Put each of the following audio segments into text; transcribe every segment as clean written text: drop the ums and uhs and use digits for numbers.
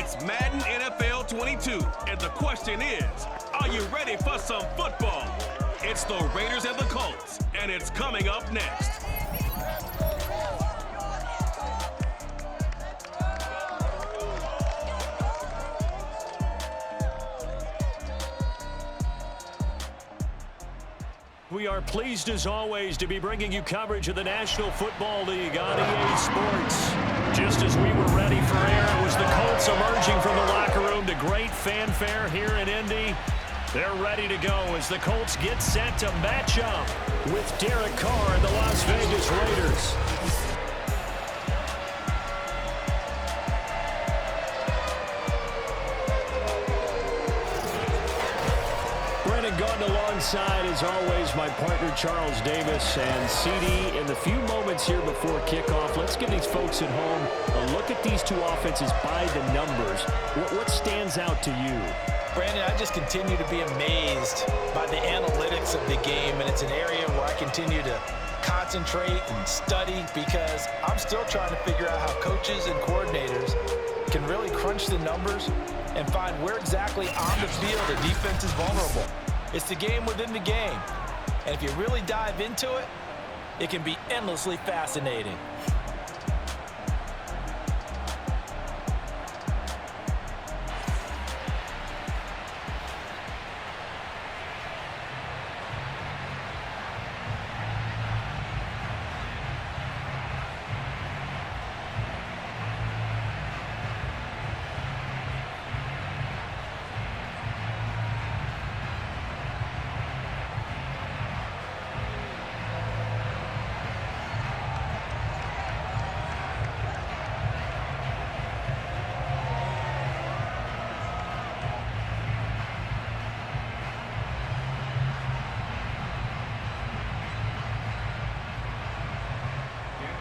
It's Madden NFL 22, and the question is, are you ready for some football? It's the Raiders and the Colts, and it's coming up next. We are pleased as always to be bringing you coverage of the National Football League on EA Sports. Just as we were ready for air, it was the Colts emerging from the locker room to great fanfare here in Indy. They're ready to go as the Colts get set to match up with Derek Carr and the Las Vegas Raiders. Gone alongside, as always, my partner Charles Davis and CD. In the few moments here before kickoff, let's give these folks at home a look at these two offenses by the numbers. What stands out to you? Brandon, I just continue to be amazed by the analytics of the game, and it's an area where I continue to concentrate and study because I'm still trying to figure out how coaches and coordinators can really crunch the numbers and find where exactly on the field the defense is vulnerable. It's the game within the game. And if you really dive into it, it can be endlessly fascinating.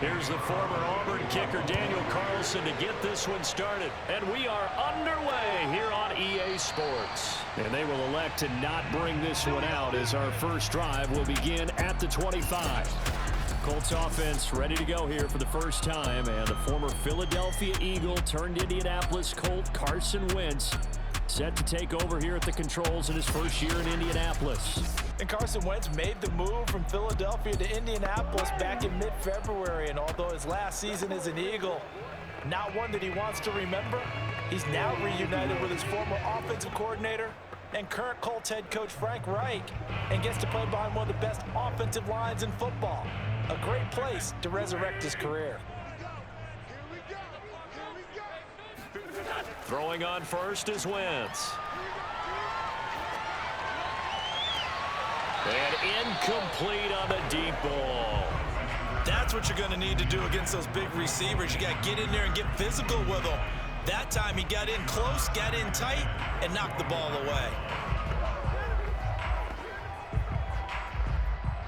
Here's the former Auburn kicker, Daniel Carlson, to get this one started. And we are underway here on EA Sports. And they will elect to not bring this one out as our first drive will begin at the 25. Colts offense ready to go here for the first time. And the former Philadelphia Eagle turned Indianapolis Colt, Carson Wentz, set to take over here at the controls in his first year in Indianapolis. And Carson Wentz made the move from Philadelphia to Indianapolis back in mid-February. And although his last season as an Eagle, not one that he wants to remember, he's now reunited with his former offensive coordinator and current Colts head coach Frank Reich, and gets to play behind one of the best offensive lines in football. A great place to resurrect his career. Throwing on first is Wentz. And incomplete on the deep ball. That's what you're going to need to do against those big receivers. You got to get in there and get physical with them. That time he got in close, got in tight, and knocked the ball away.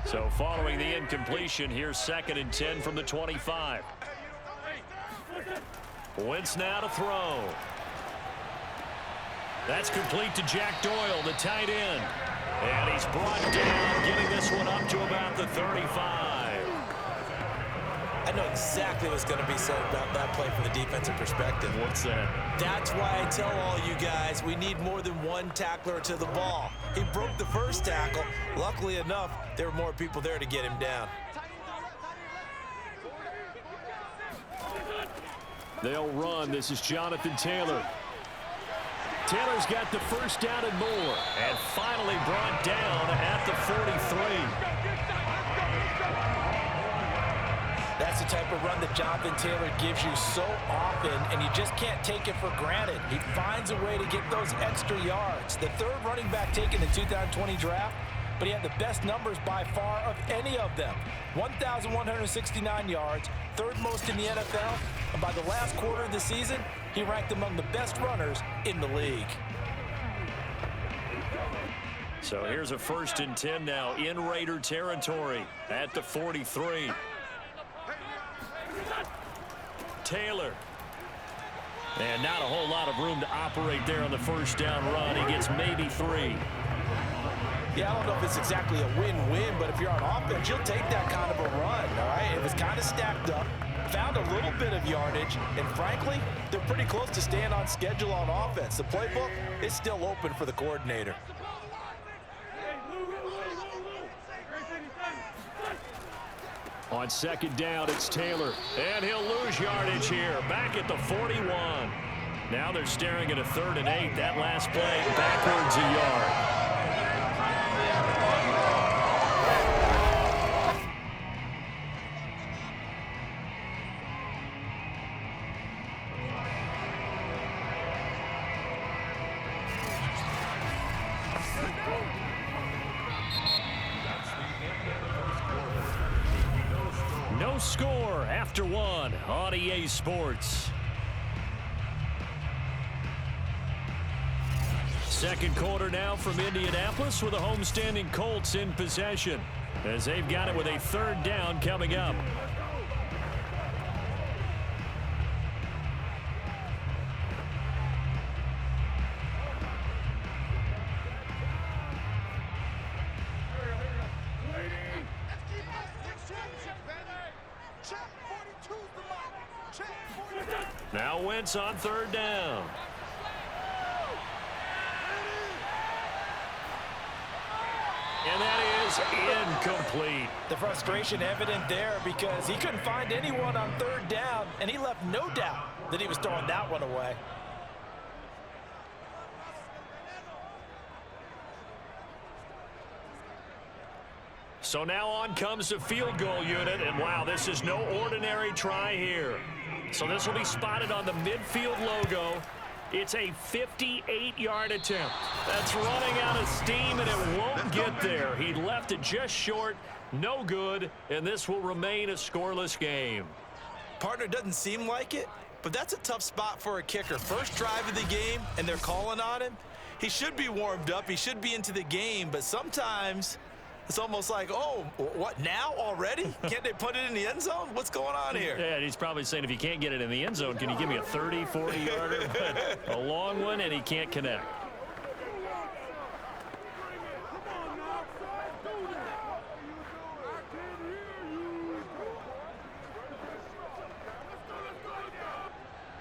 So following the incompletion, here's 2nd and 10 from the 25. Wentz now to throw. That's complete to Jack Doyle, the tight end. And he's brought down, getting this one up to about the 35. I know exactly what's going to be said about that play from the defensive perspective. What's that? That's why I tell all you guys we need more than one tackler to the ball. He broke the first tackle. Luckily enough, there were more people there to get him down. They'll run. This is Jonathan Taylor. Taylor's got the first down and more, and finally brought down at the 43. That's the type of run that Jonathan Taylor gives you so often, and you just can't take it for granted. He finds a way to get those extra yards. The third running back taken in the 2020 draft, but he had the best numbers by far of any of them. 1,169 yards, third most in the NFL, and by the last quarter of the season, he ranked among the best runners in the league. So here's a 1st and 10 now in Raider territory at the 43. Taylor. And not a whole lot of room to operate there on the first down run. He gets maybe 3. Yeah, I don't know if it's exactly a win-win, but if you're on offense, you'll take that kind of a run, all right? It was kind of stacked up. found a little bit of yardage, and frankly, they're pretty close to staying on schedule on offense. The playbook is still open for the coordinator. On second down, it's Taylor, and he'll lose yardage here, back at the 41. Now they're staring at a 3rd and 8. That last play, backwards a yard. No score after 1 on EA Sports. Second quarter now from Indianapolis with the homestanding Colts in possession as they've got it with a 3rd down coming up. Now Wentz on 3rd down. And that is incomplete. The frustration evident there because he couldn't find anyone on 3rd down, and he left no doubt that he was throwing that one away. So now on comes the field goal unit, and wow, this is no ordinary try here. So this will be spotted on the midfield logo. It's a 58-yard attempt. That's running out of steam, and it won't get there. He left it just short, no good, and this will remain a scoreless game. Partner, doesn't seem like it, but that's a tough spot for a kicker. First drive of the game, and they're calling on him. He should be warmed up. He should be into the game, but sometimes it's almost like, oh, what, now already? Can't they put it in the end zone? What's going on here? Yeah, he's probably saying, if you can't get it in the end zone, can you give me a 30, 40-yarder? But a long one, and he can't connect.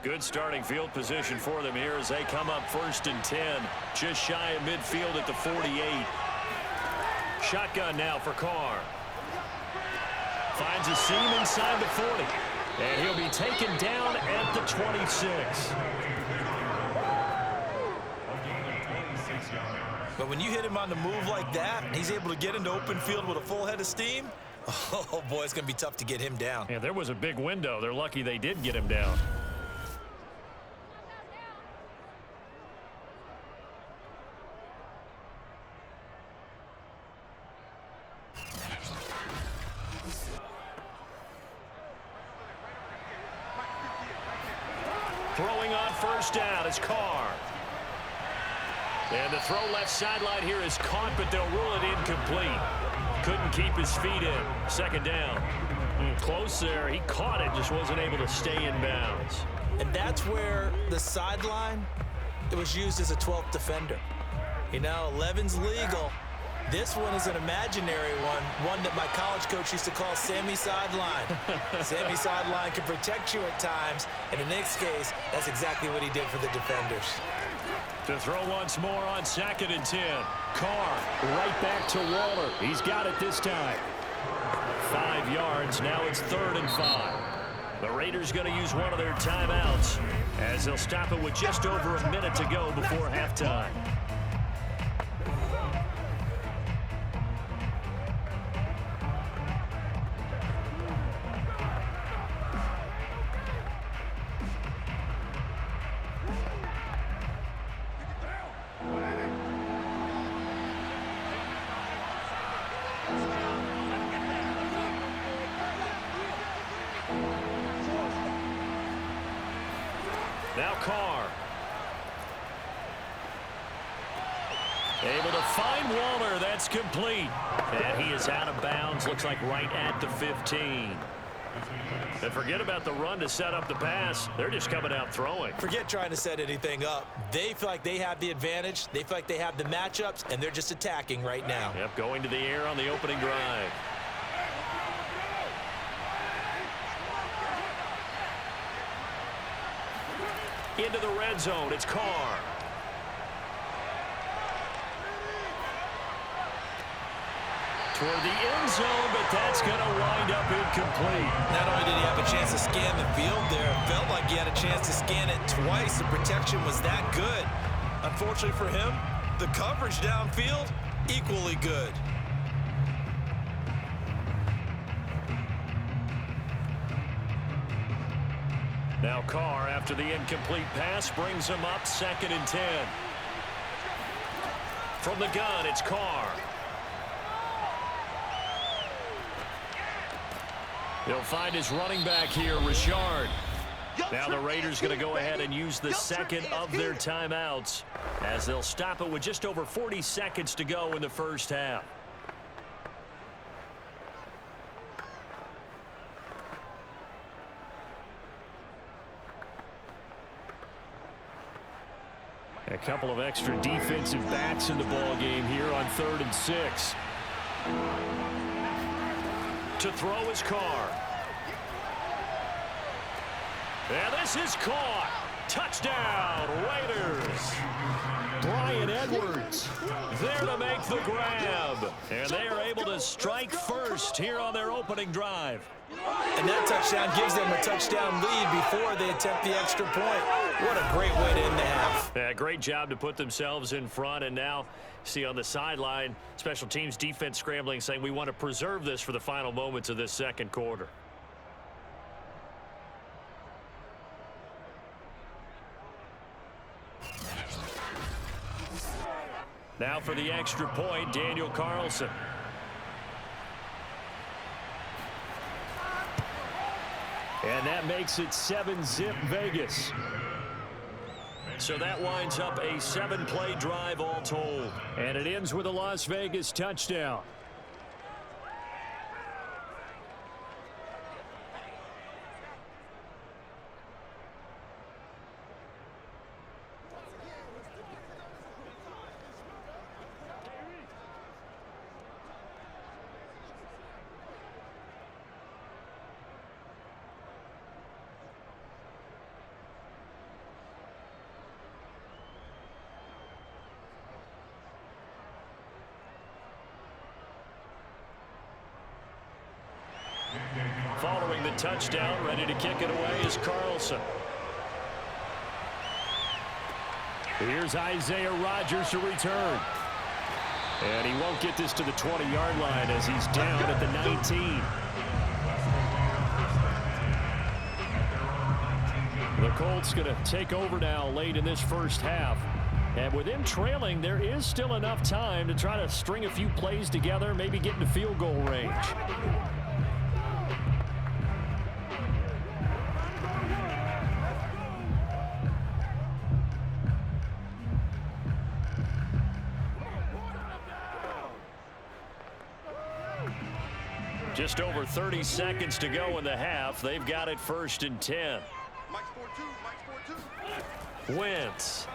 Good starting field position for them here as they come up 1st and 10. Just shy of midfield at the 48. Shotgun now for Carr. Finds a seam inside the 40. And he'll be taken down at the 26. But when you hit him on the move like that, and he's able to get into open field with a full head of steam, oh boy, it's going to be tough to get him down. Yeah, there was a big window. They're lucky they did get him down. Throwing on 1st down is Carr. And the throw left sideline here is caught, but they'll rule it incomplete. Couldn't keep his feet in. 2nd down. Close there. He caught it, just wasn't able to stay in bounds. And that's where the sideline, it was used as a 12th defender. You know, 11's legal. This one is an imaginary one that my college coach used to call Sammy Sideline. Sammy Sideline can protect you at times, and in this case, that's exactly what he did for the defenders. To throw once more on 2nd and 10. Carr right back to Waller. He's got it this time. 5 yards. Now it's 3rd and 5. The Raiders going to use one of their timeouts as they'll stop it with just over a minute to go before halftime. Now Carr. Able to find Waller. That's complete. And he is out of bounds. Looks like right at the 15. And forget about the run to set up the pass. They're just coming out throwing. Forget trying to set anything up. They feel like they have the advantage. They feel like they have the matchups, and they're just attacking right now. Yep, going to the air on the opening drive. Into the red zone, it's Carr. Toward the end zone, but that's going to wind up incomplete. Not only did he have a chance to scan the field there, it felt like he had a chance to scan it twice. The protection was that good. Unfortunately for him, the coverage downfield, equally good. Now Carr, after the incomplete pass, brings him up 2nd and 10. From the gun, it's Carr. He'll find his running back here, Richard. Now the Raiders going to go ahead and use the second of their timeouts as they'll stop it with just over 40 seconds to go in the first half. A couple of extra defensive backs in the ball game here on 3rd and 6. To throw is Carr. And this is caught. Touchdown, Raiders. Bryan Edwards there to make the grab. And they are able to strike first here on their opening drive. And that touchdown gives them a touchdown lead before they attempt the extra point. What a great way to end the half. Yeah, great job to put themselves in front. And now, see on the sideline, special teams defense scrambling, saying we want to preserve this for the final moments of this second quarter. Now for the extra point, Daniel Carlson. And that makes it 7-zip Vegas. So that winds up a 7-play drive all told. And it ends with a Las Vegas touchdown. Following the touchdown, ready to kick it away is Carlson. Here's Isaiah Rodgers to return. And he won't get this to the 20-yard line as he's down at the 19. The Colts going to take over now late in this first half. And with them trailing, there is still enough time to try to string a few plays together, maybe get into field goal range. Just over 30 seconds to go in the half. They've got it 1st and 10. Wentz.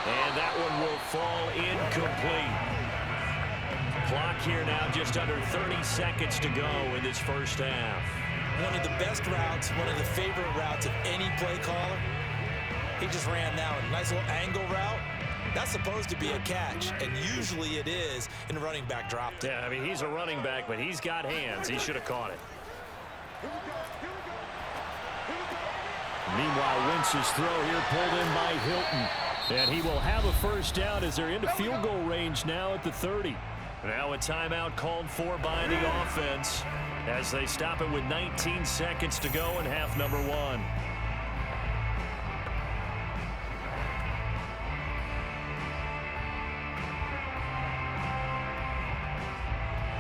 And that one will fall incomplete. Clock here now just under 30 seconds to go in this first half. One of the best routes, one of the favorite routes of any play caller. He just ran now a nice little angle route. That's supposed to be a catch, and usually it is, and the running back dropped it. Yeah, I mean, he's a running back, but he's got hands. He should have caught it. Meanwhile, Wentz's throw here pulled in by Hilton. And he will have a first down as they're into field goal range now at the 30. Now a timeout called for by the offense as they stop it with 19 seconds to go in half number 1.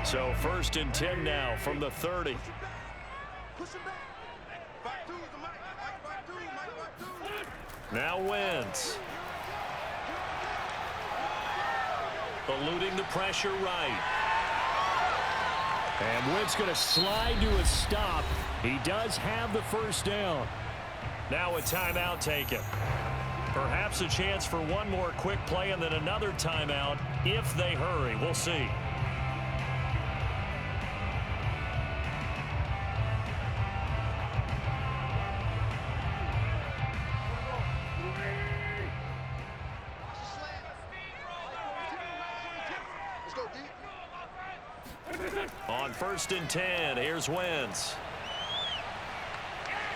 So 1st and 10 now from the 30. Now Wentz. Eluding the pressure right. And Wentz going to slide to a stop. He does have the first down. Now a timeout taken. Perhaps a chance for one more quick play and then another timeout if they hurry. We'll see. on 1st and 10. Here's Wentz.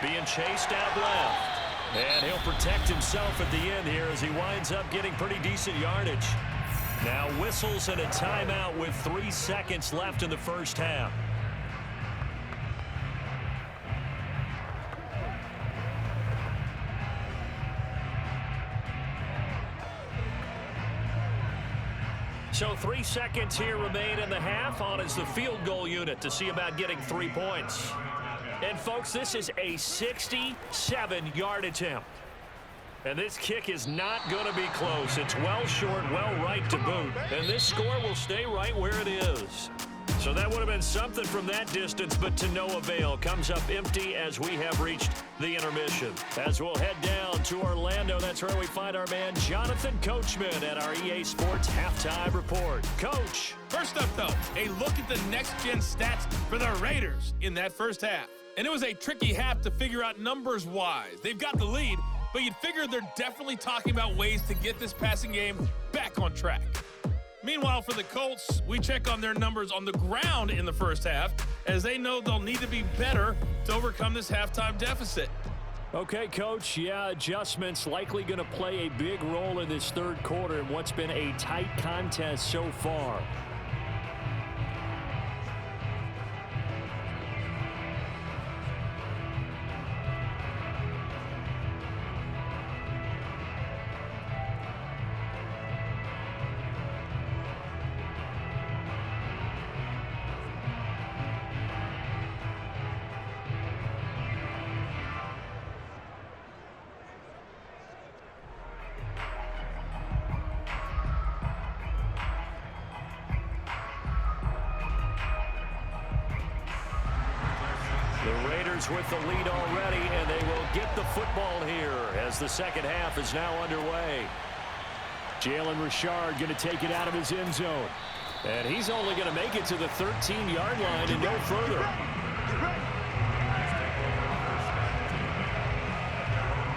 Being chased out left. And he'll protect himself at the end here as he winds up getting pretty decent yardage. Now whistles and a timeout with 3 seconds left in the first half. So 3 seconds here remain in the half. On is the field goal unit to see about getting 3 points. And, folks, this is a 67-yard attempt. And this kick is not going to be close. It's well short, well right to boot. And this score will stay right where it is. So that would have been something from that distance, but to no avail. Comes up empty as we have reached the intermission. As we'll head down to Orlando, that's where we find our man Jonathan Coachman at our EA Sports Halftime Report. Coach. First up, though, a look at the next-gen stats for the Raiders in that first half. And it was a tricky half to figure out numbers-wise. They've got the lead, but you'd figure they're definitely talking about ways to get this passing game back on track. Meanwhile, for the Colts, we check on their numbers on the ground in the first half, as they know they'll need to be better to overcome this halftime deficit. Okay, Coach, yeah, adjustments likely going to play a big role in this third quarter in what's been a tight contest so far. The Raiders with the lead already, and they will get the football here as the second half is now underway. Jalen Richard going to take it out of his end zone. And he's only going to make it to the 13-yard line and go further.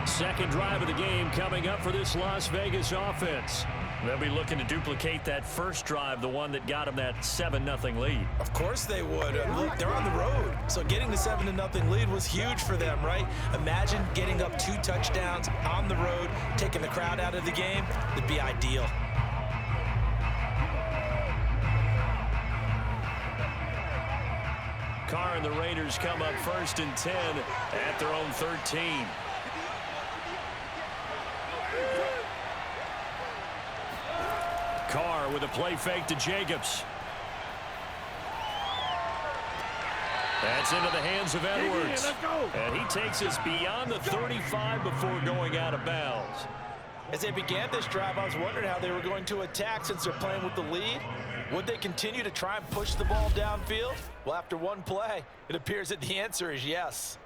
Second drive of the game coming up for this Las Vegas offense. They'll be looking to duplicate that first drive, the one that got them that 7-0 lead. Of course they would. Look, they're on the road. So getting the 7-0 lead was huge for them, right? Imagine getting up 2 touchdowns on the road, taking the crowd out of the game. It'd be ideal. Carr and the Raiders come up 1st and 10 at their own 13. Carr with a play fake to Jacobs. That's into the hands of Edwards. And he takes us beyond the 35 before going out of bounds. As they began this drive, I was wondering how they were going to attack since they're playing with the lead. Would they continue to try and push the ball downfield? Well, after one play, it appears that the answer is yes.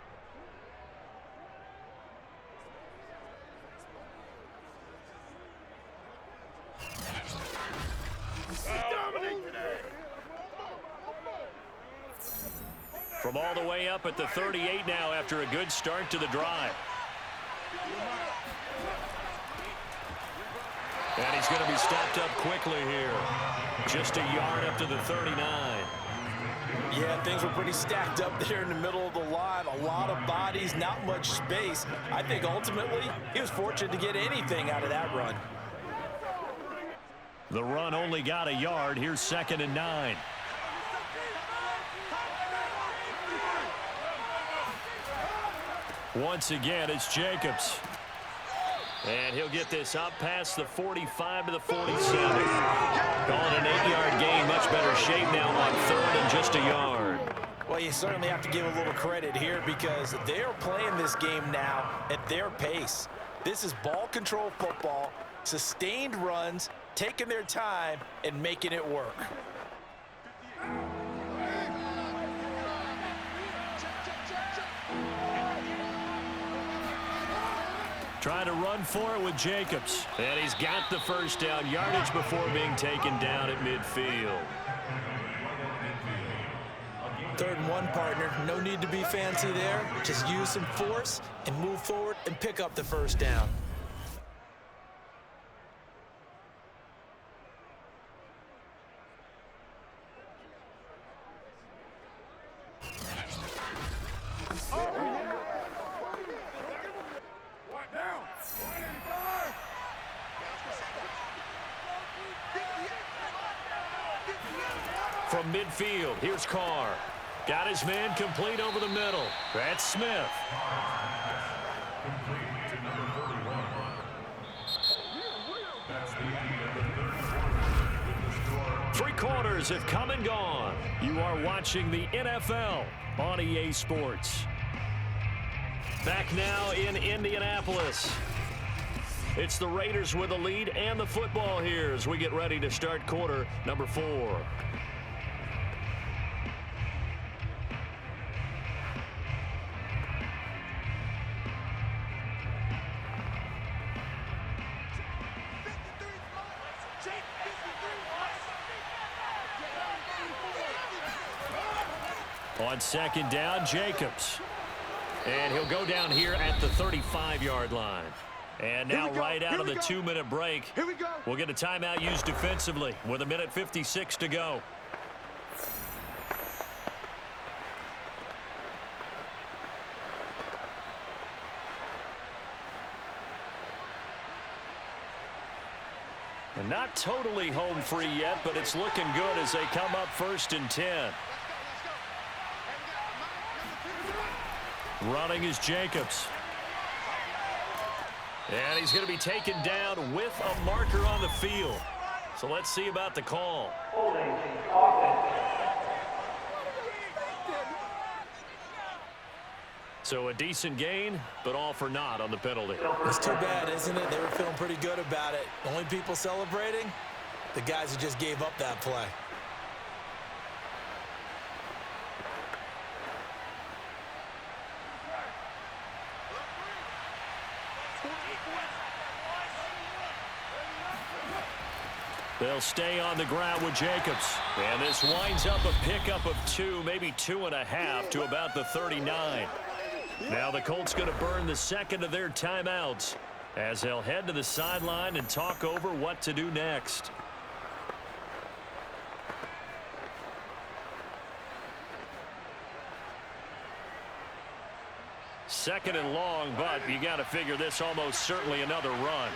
From all the way up at the 38 now after a good start to the drive. And he's going to be stopped up quickly here. Just a yard up to the 39. Yeah, things were pretty stacked up there in the middle of the line. A lot of bodies, not much space. I think ultimately he was fortunate to get anything out of that run. The run only got a yard. Here's 2nd and 9. Once again, it's Jacobs. And he'll get this up past the 45 to the 47. Calling an 8-yard gain. Much better shape now on 3rd and just a yard. Well, you certainly have to give a little credit here because they're playing this game now at their pace. This is ball control football, sustained runs, taking their time and making it work. Trying to run for it with Jacobs. And he's got the first down. Yardage before being taken down at midfield. 3rd and 1, partner. No need to be fancy there. Just use some force and move forward and pick up the first down. from midfield. Here's Carr. Got his man complete over the middle. That's Smith. Three quarters have come and gone. You are watching the NFL on EA Sports. Back now in Indianapolis. It's the Raiders with the lead and the football here as we get ready to start quarter number 4. On second down, Jacobs. And he'll go down here at the 35-yard line. And now right out of the 2-minute break, we'll get a timeout used defensively with 1:56 to go. And not totally home free yet, but it's looking good as they come up 1st and 10. Running is Jacobs. And he's going to be taken down with a marker on the field. So let's see about the call. So a decent gain, but all for naught on the penalty. It's too bad, isn't it? They were feeling pretty good about it. Only people celebrating, the guys who just gave up that play. They'll stay on the ground with Jacobs. And this winds up a pickup of 2, maybe 2.5 to about the 39. Now the Colts going to burn the second of their timeouts as they'll head to the sideline and talk over what to do next. Second and long, but you got to figure this almost certainly another run.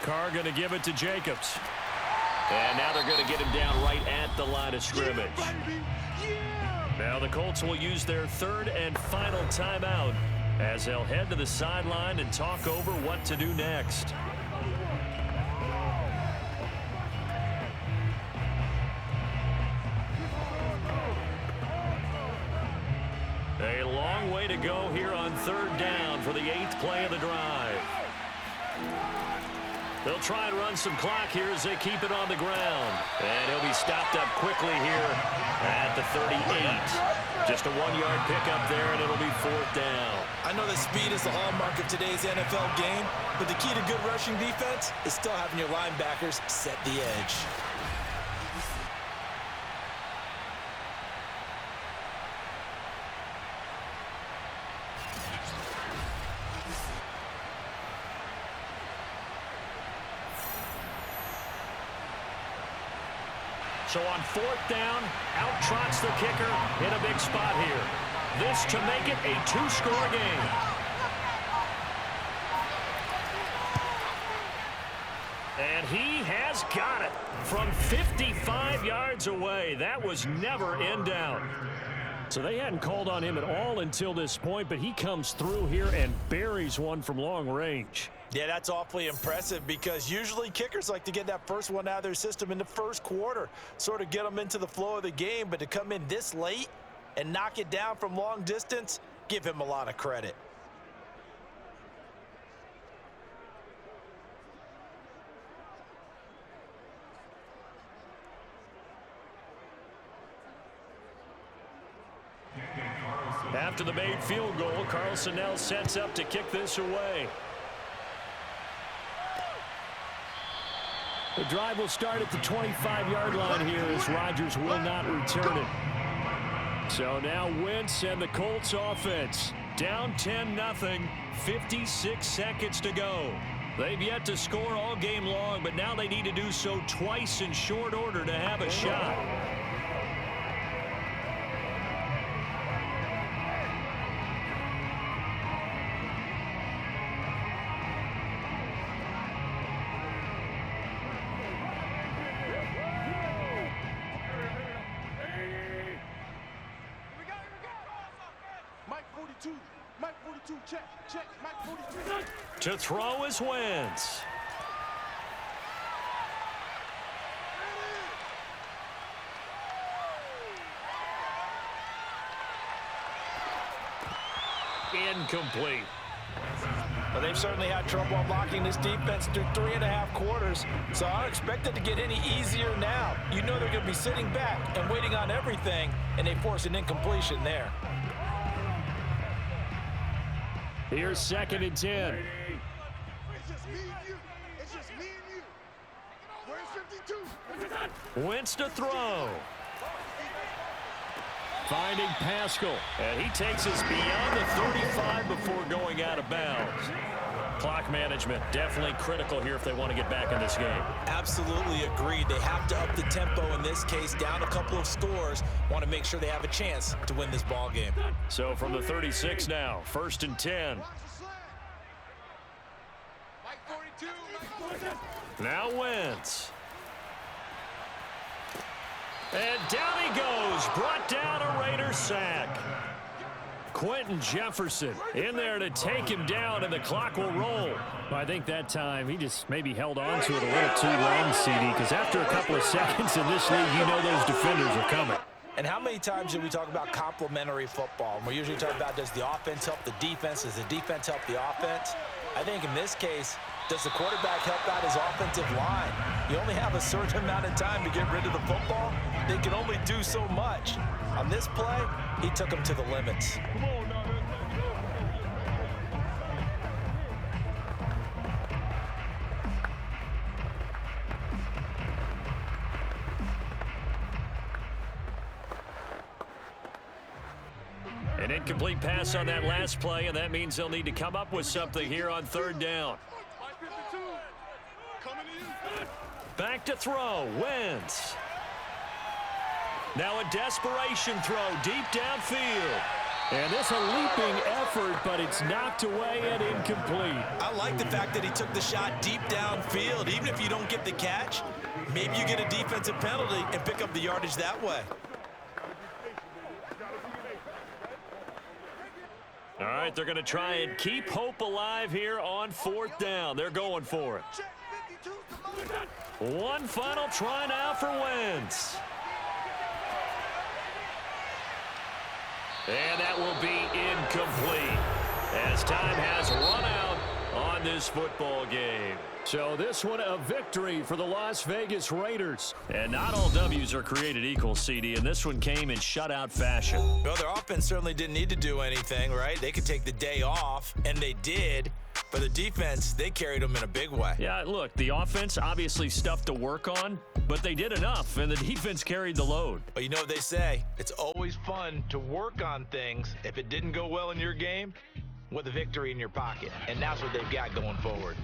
Carr going to give it to Jacobs. And now they're going to get him down right at the line of scrimmage. Now the Colts will use their 3rd and final timeout as they'll head to the sideline and talk over what to do next. A long way to go here on 3rd down for the 8th play of the drive. They'll try and run some clock here as they keep it on the ground. And he'll be stopped up quickly here at the 38. Just a 1-yard pickup there, and it'll be 4th down. I know that speed is the hallmark of today's NFL game, but the key to good rushing defense is still having your linebackers set the edge. So on 4th down, out trots the kicker in a big spot here. This to make it a 2-score game. And he has got it from 55 yards away. That was never in doubt. So they hadn't called on him at all until this point, but he comes through here and buries one from long range. Yeah, that's awfully impressive because usually kickers like to get that first one out of their system in the first quarter, sort of get them into the flow of the game, but to come in this late and knock it down from long distance, give him a lot of credit. After the made field goal, Carlson now sets up to kick this away. The drive will start at the 25-yard line here as Rodgers will not return it. So now Wentz and the Colts offense down 10-0, 56 seconds to go. They've yet to score all game long, but now they need to do so twice in short order to have a shot. To throw is Wentz. Incomplete. Well, they've certainly had trouble unlocking this defense through 3.5 quarters, so I don't expect it to get any easier now. You know they're going to be sitting back and waiting on everything, and they force an incompletion there. Here's 2nd and 10. It's just me and you. It's just me and you. Where's 52? Wentz to throw. Finding Pascal, and he takes us beyond the 35 before going out of bounds. Clock management definitely critical here if they want to get back in this game. Absolutely agreed. They have to up the tempo in this case, down a couple of scores. Want to make sure they have a chance to win this ball game. So from the 36 now, 1st and 10. Now Wentz. And down he goes, brought down a Raiders sack. Quentin Jefferson in there to take him down, and the clock will roll. I think that time he just maybe held on to it a little too long, CD, because after a couple of seconds in this league, you know those defenders are coming. And how many times do we talk about complementary football? And we're usually talking about, does the offense help the defense? Does the defense help the offense? I think in this case, does the quarterback help out his offensive line? You only have a certain amount of time to get rid of the football. They can only do so much. On this play, he took him to the limits. An incomplete pass on that last play, and that means they'll need to come up with something here on 3rd down. Back to throw, Wentz. Now a desperation throw deep downfield. And this a leaping effort, but it's knocked away and incomplete. I like the fact that he took the shot deep downfield. Even if you don't get the catch, maybe you get a defensive penalty and pick up the yardage that way. All right, they're going to try and keep hope alive here on 4th down. They're going for it. One final try now for Wentz. And that will be incomplete as time has run out on this football game. So this one a victory for the Las Vegas Raiders. And not all W's are created equal, CD, and this one came in shutout fashion. Well, their offense certainly didn't need to do anything, right? They could take the day off, and they did. But the defense, they carried them in a big way. Yeah, look, the offense, obviously stuff to work on, but they did enough, and the defense carried the load. But you know what they say, it's always fun to work on things. If it didn't go well in your game, with a victory in your pocket. And that's what they've got going forward.